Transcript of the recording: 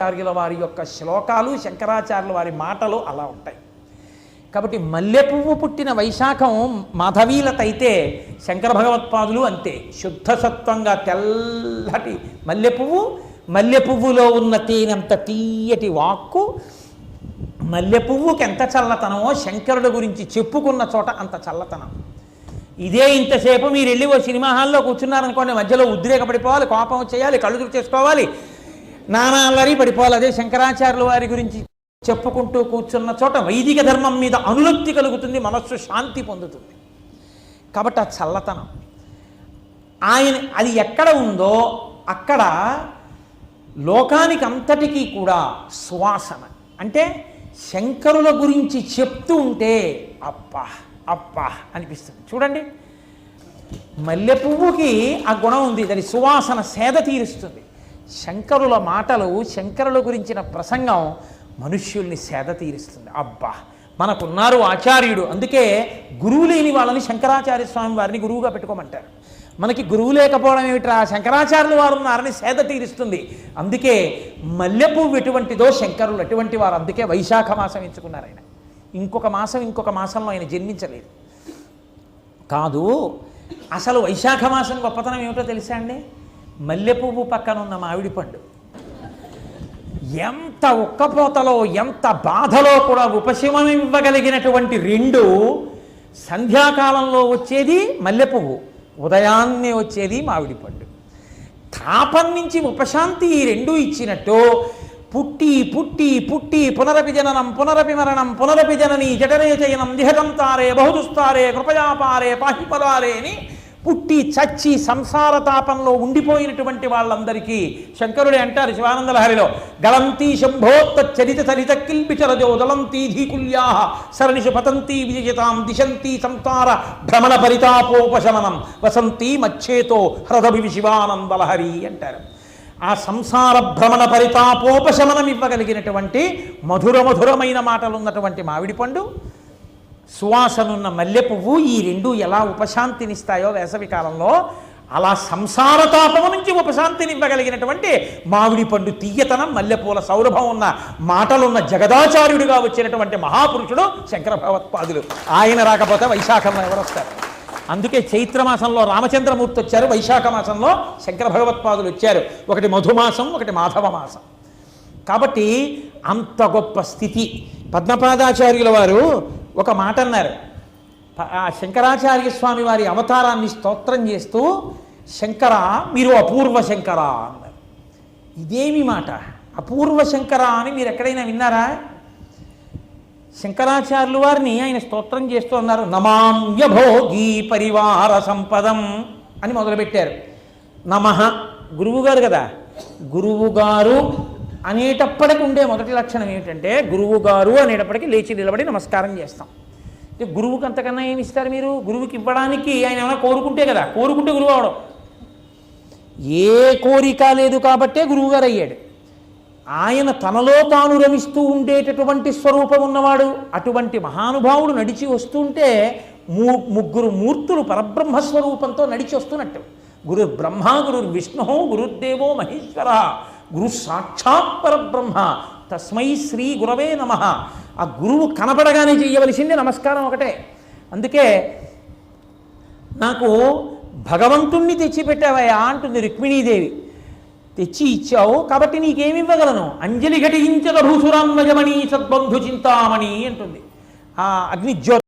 ఆచార్యుల వారి యొక్క శ్లోకాలు శంకరాచార్యుల వారి మాటలు అలా ఉంటాయి. కాబట్టి మల్లె పువ్వు పుట్టిన వైశాఖం మాధవీలత అయితే శంకర భగవత్పాదులు అంతే శుద్ధసత్వంగా తెల్లటి మల్లె పువ్వులో ఉన్న తేనంత తీయటి వాక్కు, మల్లె పువ్వుకి ఎంత చల్లతనమో శంకరుడు గురించి చెప్పుకున్న చోట అంత చల్లతనం. ఇదే ఇంతసేపు మీరు వెళ్ళి ఓ సినిమా హాల్లో కూర్చున్నారనుకోండి, మధ్యలో ఉద్రేక పడిపోవాలి, కోపం చేయాలి, కళ్ళు చేసుకోవాలి, నానా అల్లరి పడిపోవాలి. అదే శంకరాచార్యుల వారి గురించి చెప్పుకుంటూ కూర్చున్న చోట వైదిక ధర్మం మీద అనురక్తి కలుగుతుంది, మనస్సు శాంతి పొందుతుంది. కాబట్టి ఆ చల్లతనం ఆయన అది ఎక్కడ ఉందో అక్కడ లోకానికి అంతటికీ కూడా సువాసన. అంటే శంకరుల గురించి చెప్తూ ఉంటే అప్పా అప్పా అనిపిస్తుంది. చూడండి, మల్లె పువ్వుకి ఆ గుణం ఉంది, దాని సువాసన సేద తీరుస్తుంది. శంకరుల మాటలు, శంకరుల గురించిన ప్రసంగం మనుష్యుల్ని సేద తీరుస్తుంది. అబ్బా మనకున్నారు ఆచార్యుడు, అందుకే గురువు లేని వాళ్ళని శంకరాచార్య స్వామి వారిని గురువుగా పెట్టుకోమంటారు. మనకి గురువు లేకపోవడం ఏమిట్రా, శంకరాచార్యుల వారు ఉన్నారని సేద తీరుస్తుంది. అందుకే మల్లె పువ్వు ఎటువంటిదో శంకరులు అటువంటి వారు. అందుకే వైశాఖ మాసం ఎంచుకున్నారు ఆయన. ఇంకొక మాసంలో ఆయన జన్మించలేదు. కాదు, అసలు వైశాఖ మాసం గొప్పతనం ఏమిటో తెలుసా అండి? మల్లె పువ్వు పక్కన ఉన్న మామిడి పండు ఎంత ఉక్కపోతలో ఎంత బాధలో కూడా ఉపశమనం ఇవ్వగలిగినటువంటి రెండు. సంధ్యాకాలంలో వచ్చేది మల్లె పువ్వు, ఉదయాన్నే వచ్చేది మామిడి పండు. తాపం నుంచి ఉపశాంతి ఈ రెండు ఇచ్చినట్టు పుట్టి పుట్టి పుట్టి పునరపి జననం పునరపి మరణం పునరపి జనని జఠరే చయనం దిహకంతారే బహుదుస్తారే కృపయాపారే పాహిపదారే అని పుట్టి చచ్చి సంసార తాపంలో ఉండిపోయినటువంటి వాళ్ళందరికీ శంకరుడే అంటారు శివానంద లహరిలో, గళంతీ శంభోత్త చరిత చరిత కిల్బిచరజో దళంతీ ధీకుల్యా సరణిషు పతంతీ విజయతాం దిశంతీ సంసార భ్రమణ పరితాపోపశమనం వసంతీ మచ్చేతో హ్రదభి శివానంద లహరి అంటారు. ఆ సంసార భ్రమణ పరితాపోపశమనం ఇవ్వగలిగినటువంటి మధురమైన మాటలు ఉన్నటువంటి మామిడి పండు, సువాసనున్న మల్లె పువ్వు, ఈ రెండు ఎలా ఉపశాంతినిస్తాయో వేసవి కాలంలో, అలా సంసార తాపము నుంచి ఉపశాంతిని ఇవ్వగలిగినటువంటి మామిడి పండు తీయతనం, మల్లెపూల సౌరభం ఉన్న మాటలున్న జగదాచార్యుడిగా వచ్చినటువంటి మహాపురుషుడు శంకర భగవత్పాదులు. ఆయన రాకపోతే వైశాఖంలో ఎవరు వస్తారు? అందుకే చైత్రమాసంలో రామచంద్రమూర్తి వచ్చారు, వైశాఖ మాసంలో శంకర భగవత్పాదులు వచ్చారు. ఒకటి మధుమాసం, ఒకటి మాధవ మాసం. కాబట్టి అంత గొప్ప స్థితి. పద్మపాదాచార్యుల వారు ఒక మాట అన్నారు, శంకరాచార్య స్వామి వారి అవతారాన్ని స్తోత్రం చేస్తూ, శంకర మీరు అపూర్వ శంకర అన్నారు. ఇదేమి మాట, అపూర్వ శంకర అని మీరు ఎక్కడైనా విన్నారా? శంకరాచార్యుల వారిని ఆయన స్తోత్రం చేస్తూ అన్నారు, నమామ్య భోగి పరివార సంపదం అని మొదలుపెట్టారు. నమః గురువుగారు కదా, గురువుగారు అనేటప్పటికి ఉండే మొదటి లక్షణం ఏమిటంటే, గురువుగారు అనేటప్పటికీ లేచి నిలబడి నమస్కారం చేస్తాం. గురువుకి అంతకన్నా ఏమి ఇస్తారు మీరు? గురువుకి ఇవ్వడానికి ఆయన ఏమైనా కోరుకుంటే కదా, కోరుకుంటే గురువు అవడం. ఏ కోరిక లేదు కాబట్టే గురువుగారు అయ్యాడు. ఆయన తనలో తాను రమిస్తూ ఉండేటటువంటి స్వరూపం ఉన్నవాడు. అటువంటి మహానుభావుడు నడిచి వస్తుంటే ముగ్గురు మూర్తులు పరబ్రహ్మస్వరూపంతో నడిచి వస్తున్నట్టు. గురు బ్రహ్మ, గురు విష్ణు, గురుర్దేవో మహేశ్వర, గురు సాక్షాత్ పరబ్రహ్మ, తస్మై శ్రీ గురవే నమః. ఆ గురువు కనపడగానే చేయవలసిందే నమస్కారం ఒకటే. అందుకే నాకు భగవంతుణ్ణి తెచ్చిపెట్టావయ్యా అంటుంది రుక్మిణీదేవి. తెచ్చి ఇచ్చావు కాబట్టి నీకేమి ఇవ్వగలను? అంజలి ఘటించక భూసురాన్వజమణి సద్బంధు చింతామణి అంటుంది. ఆ అగ్నిజ్యోతి